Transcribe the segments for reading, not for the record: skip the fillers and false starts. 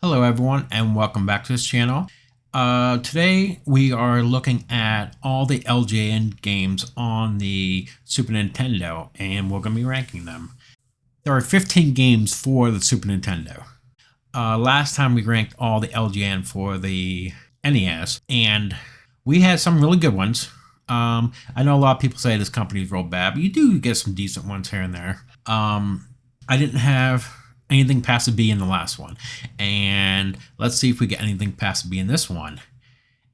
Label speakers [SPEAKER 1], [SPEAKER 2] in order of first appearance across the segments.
[SPEAKER 1] Hello everyone and welcome back to this channel. Today we are looking at all the LJN games on the Super Nintendo and we're going to be ranking them. There are 15 games for the Super Nintendo. Last time we ranked all the LJN for the NES and we had some really good ones. I know a lot of people say this company is real bad, but you do get some decent ones here and there. I didn't have anything past a B in the last one, and let's see if we get anything past a B in this one.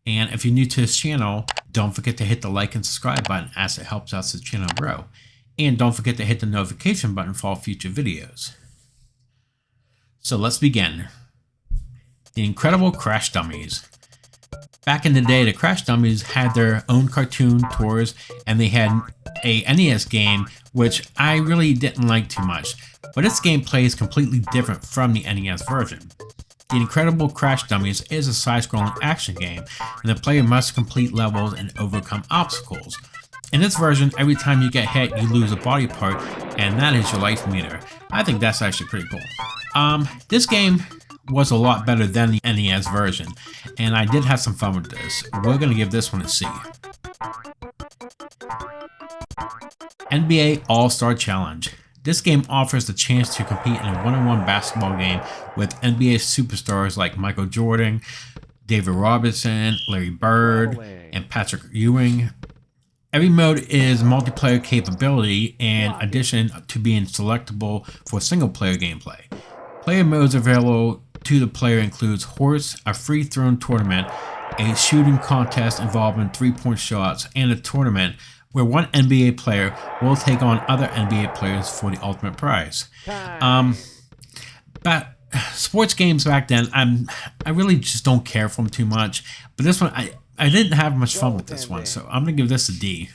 [SPEAKER 1] And if you're new to this channel, don't forget to hit the like and subscribe button as it helps us the channel grow, and don't forget to hit the notification button for all future videos. So let's begin. The Incredible Crash Dummies. Back in the day, the Crash Dummies had their own cartoon tours, and they had a NES game which I really didn't like too much, but its gameplay is completely different from the NES version. The Incredible Crash Dummies is a side-scrolling action game, and the player must complete levels and overcome obstacles. In this version, every time you get hit, you lose a body part, and that is your life meter. I think that's actually pretty cool. This game was a lot better than the NES version, and I did have some fun with this. We're going to give this one a C. NBA All-Star Challenge. This game offers the chance to compete in a one-on-one basketball game with NBA superstars like Michael Jordan, David Robinson, Larry Bird, and Patrick Ewing. Every mode is multiplayer capability in addition to being selectable for single-player gameplay. Player modes available to the player includes Horse, a free thrown tournament, a shooting contest involving 3-point shots, and a tournament where one NBA player will take on other NBA players for the ultimate prize. But sports games back then, I really just don't care for them too much. But this one, I didn't have much fun with this one, so I'm gonna give this a D.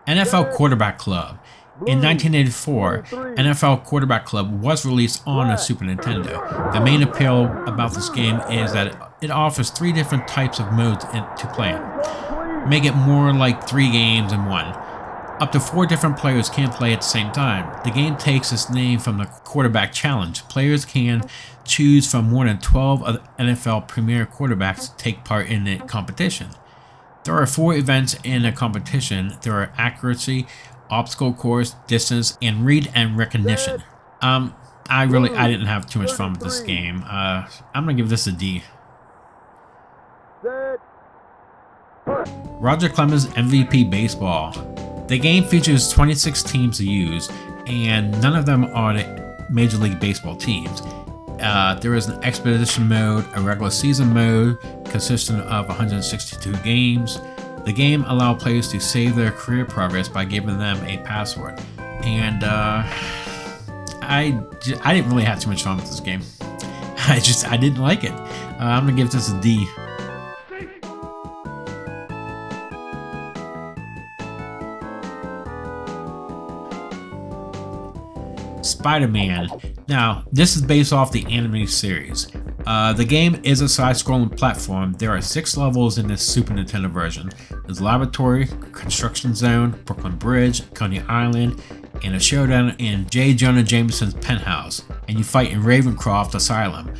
[SPEAKER 1] NFL Quarterback Club. In 1984, NFL Quarterback Club was released on a Super Nintendo. The main appeal about this game is that it offers 3 different types of modes to play in. Make it more like 3 games in one. Up to 4 different players can play at the same time. The game takes its name from the Quarterback Challenge. Players can choose from more than 12 of the NFL premier quarterbacks to take part in the competition. There are 4 events in the competition. There are accuracy, obstacle course, distance, and read and recognition. I didn't have too much fun with this game. I'm gonna give this a D. Roger Clemens MVP Baseball. The game features 26 teams to use, and none of them are the Major League Baseball teams. There is an expedition mode, a regular season mode consisting of 162 games. The game allows players to save their career progress by giving them a password. And I didn't really have too much fun with this game. I didn't like it. I'm gonna give this a D. Spider-Man. Now, this is based off the anime series. The game is a side-scrolling platform. There are 6 levels in this Super Nintendo version. There's Laboratory, Construction Zone, Brooklyn Bridge, Coney Island, and a showdown in J. Jonah Jameson's penthouse, and you fight in Ravencroft Asylum.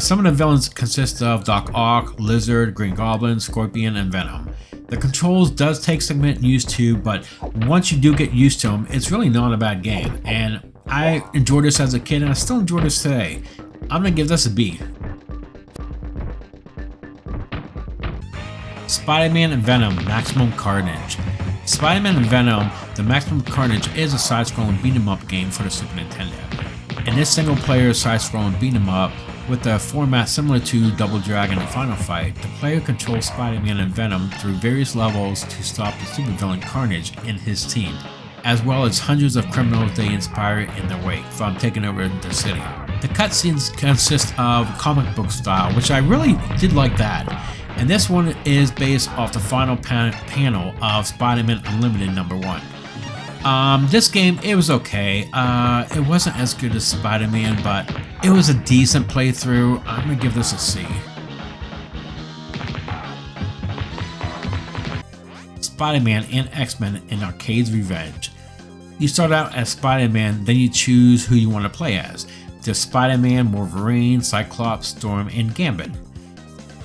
[SPEAKER 1] Some of the villains consist of Doc Ock, Lizard, Green Goblin, Scorpion, and Venom. The controls does take some getting used to, but once you do get used to them, it's really not a bad game, and I enjoyed this as a kid and I still enjoy this today. I'm gonna give this a B. Spider-Man and Venom Maximum Carnage. Spider-Man and Venom, the Maximum Carnage is a side-scrolling beat-em-up game for the Super Nintendo. In this single-player side-scrolling beat-em-up, with a format similar to Double Dragon and Final Fight, the player controls Spider-Man and Venom through various levels to stop the supervillain Carnage and his team, as well as hundreds of criminals they inspire in their wake from taking over the city. The cutscenes consist of comic book style, which I really did like that, and this one is based off the final panel of Spider-Man Unlimited #1. This game, it was okay. It wasn't as good as Spider-Man, but it was a decent playthrough. I'm gonna give this a C. Spider-Man and X-Men in Arcade's Revenge. You start out as Spider-Man, then you choose who you want to play as. There's Spider-Man, Wolverine, Cyclops, Storm, and Gambit.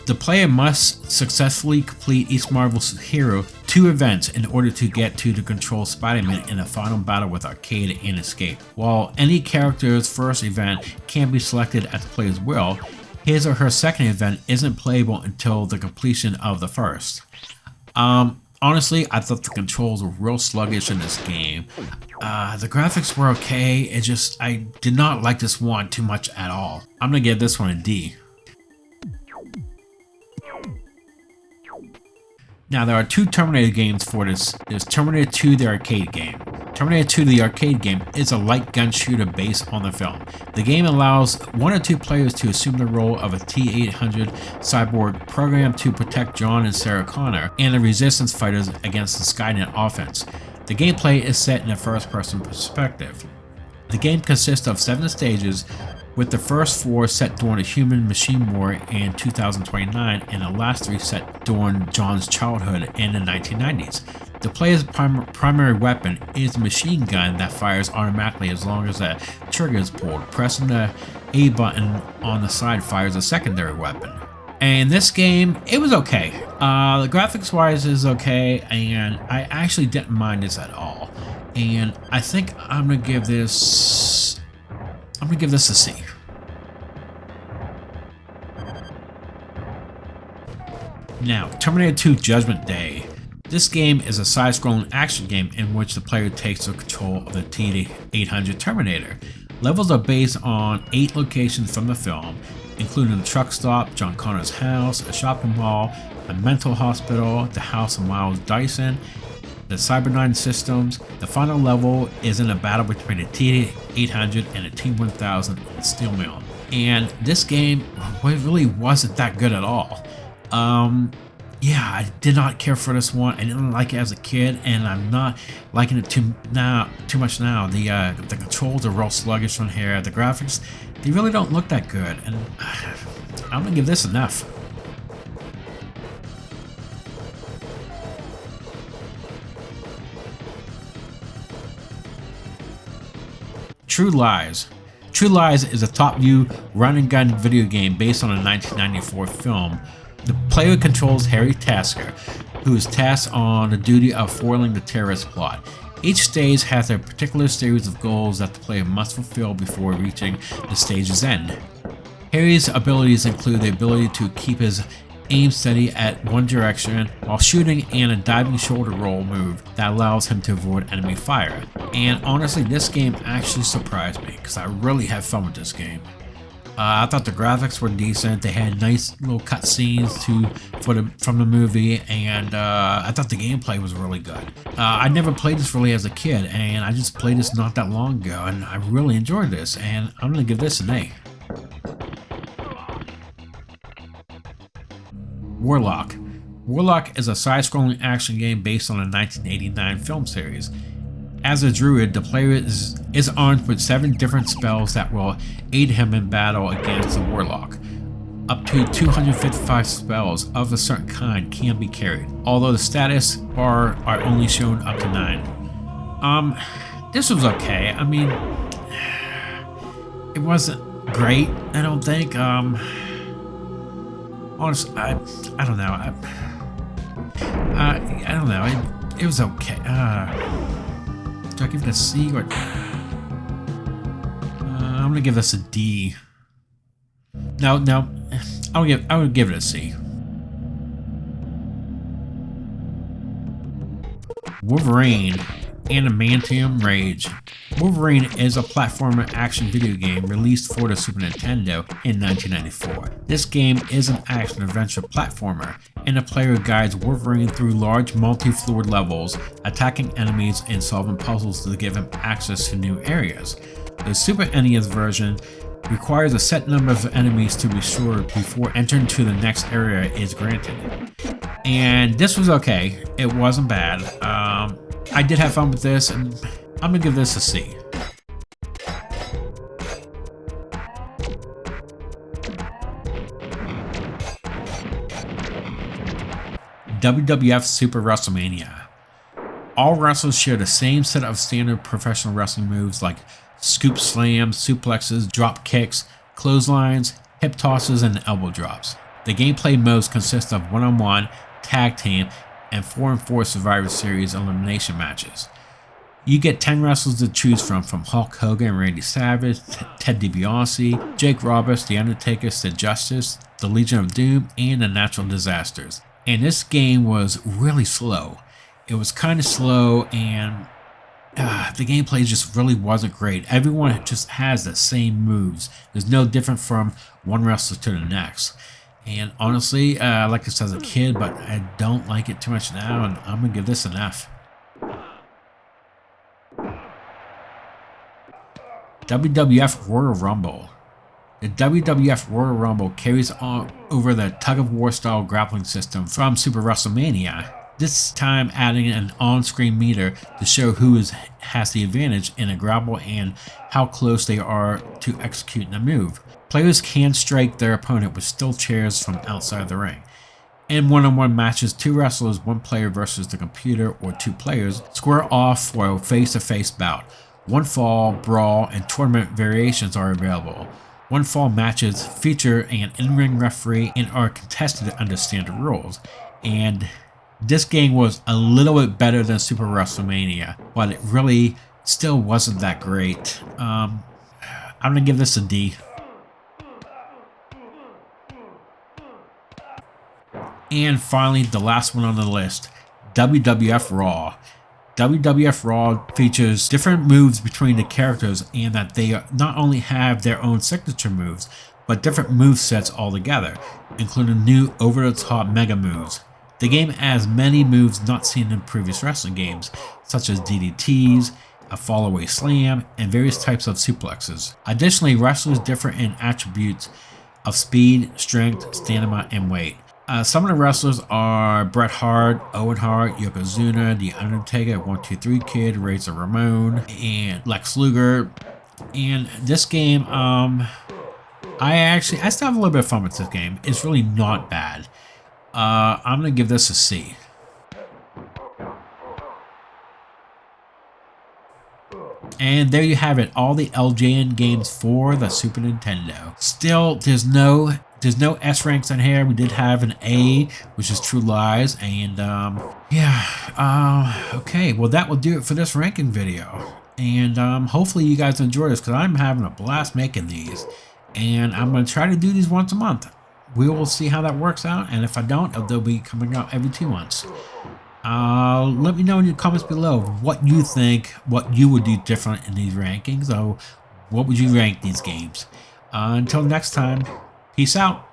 [SPEAKER 1] The player must successfully complete each Marvel hero 2 events in order to get to control Spider-Man in a final battle with Arcade and Escape. While any character's first event can be selected at the player's will, his or her second event isn't playable until the completion of the first. Honestly, I thought the controls were real sluggish in this game. The graphics were okay, I did not like this one too much at all. I'm gonna give this one a D. Now, there are 2 Terminator games for this. There's Terminator 2, the arcade game. Terminator 2, the arcade game, is a light gun shooter based on the film. The game allows 1 or 2 players to assume the role of a T-800 cyborg programmed to protect John and Sarah Connor and the Resistance fighters against the Skynet offense. The gameplay is set in a first-person perspective. The game consists of 7 stages, with the first 4 set during the Human-Machine War in 2029 and the last 3 set during John's childhood in the 1990s. The player's primary weapon is a machine gun that fires automatically as long as the trigger is pulled. Pressing the A button on the side fires a secondary weapon. And this game, it was okay. The graphics wise is okay, and I actually didn't mind this at all. And I think I'm gonna give this a C. Now, Terminator 2 Judgment Day. This game is a side-scrolling action game in which the player takes control of the T-800 Terminator. Levels are based on 8 locations from the film, including a truck stop, John Connor's house, a shopping mall, a mental hospital, the house of Miles Dyson, the Cyberdyne systems. The final level is in a battle between the T-800 and the T-1000 Steel Mill. And this game really wasn't that good at all. Yeah, I did not care for this one. I didn't like it as a kid, and I'm not liking it too much now. The controls are real sluggish on here. The graphics, they really don't look that good, and I'm gonna give this an F. True Lies. True Lies is a top-view run-and-gun video game based on a 1994 film. The player controls Harry Tasker, who is tasked on the duty of foiling the terrorist plot. Each stage has a particular series of goals that the player must fulfill before reaching the stage's end. Harry's abilities include the ability to keep his aim steady at one direction while shooting, and a diving shoulder roll move that allows him to avoid enemy fire. And honestly, this game actually surprised me because I really had fun with this game. I thought the graphics were decent. They had nice little cutscenes from the movie, and I thought the gameplay was really good. I never played this really as a kid, and I just played this not that long ago, and I really enjoyed this, and I'm gonna give this an A. Warlock. Warlock is a side-scrolling action game based on a 1989 film series. As a druid, the player is armed with 7 different spells that will aid him in battle against the warlock. Up to 255 spells of a certain kind can be carried, although the status bar are only shown up to 9. This was okay. I mean, it wasn't great, I don't think. Honestly, I don't know. I don't know. It was okay. Do I give it a C or? I'm gonna give this a D. No, I would give it a C. Wolverine, Adamantium Rage. Wolverine is a platformer action video game released for the Super Nintendo in 1994. This game is an action-adventure platformer, and the player guides Wolverine through large multi-floored levels, attacking enemies and solving puzzles to give him access to new areas. The Super NES version requires a set number of enemies to be sure before entering to the next area is granted. And this was okay. It wasn't bad. I did have fun with this, and I'm gonna give this a C. WWF Super WrestleMania. All wrestlers share the same set of standard professional wrestling moves like scoop slams, suplexes, drop kicks, clotheslines, hip tosses, and elbow drops. The gameplay modes consist of one-on-one, tag team, and 4-on-4 Survivor Series elimination matches. You get 10 wrestlers to choose from Hulk Hogan and Randy Savage, Ted DiBiase, Jake Roberts, The Undertaker, Sid Justice, the Legion of Doom, and the Natural Disasters. And this game was really slow. It was kind of slow, and the gameplay just really wasn't great. Everyone just has the same moves. There's no different from one wrestler to the next. And honestly, I liked this as a kid, but I don't like it too much now, and I'm going to give this an F. WWF Royal Rumble. The WWF Royal Rumble carries on over the tug-of-war style grappling system from Super WrestleMania, this time adding an on-screen meter to show who has the advantage in a grapple and how close they are to executing a move. Players can strike their opponent with steel chairs from outside the ring. In one-on-one matches, 2 wrestlers, 1 player versus the computer, or 2 players, square off for a face-to-face bout. One fall, brawl, and tournament variations are available. One fall matches feature an in-ring referee and are contested under standard rules. And this game was a little bit better than Super WrestleMania, but it really still wasn't that great. I'm gonna give this a D. And finally, the last one on the list, WWF Raw. WWF Raw features different moves between the characters, and that they not only have their own signature moves, but different move sets altogether, including new over-the-top mega moves. The game has many moves not seen in previous wrestling games, such as DDTs, a fall-away slam, and various types of suplexes. Additionally, wrestlers differ in attributes of speed, strength, stamina, and weight. Some of the wrestlers are Bret Hart, Owen Hart, Yokozuna, The Undertaker, 123 Kid, Razor Ramon, and Lex Luger. And this game, I still have a little bit of fun with this game. It's really not bad. I'm gonna give this a C. And there you have it, all the LJN games for the Super Nintendo. Still, there's no S ranks in here. We did have an A, which is True Lies, and okay, well that will do it for this ranking video. And hopefully you guys enjoy this, because I'm having a blast making these, and I'm going to try to do these once a month. We will see how that works out, and if I don't, they'll be coming out every 2 months. Let me know in the comments below what you think, what you would do different in these rankings, or what would you rank these games. Until next time, peace out.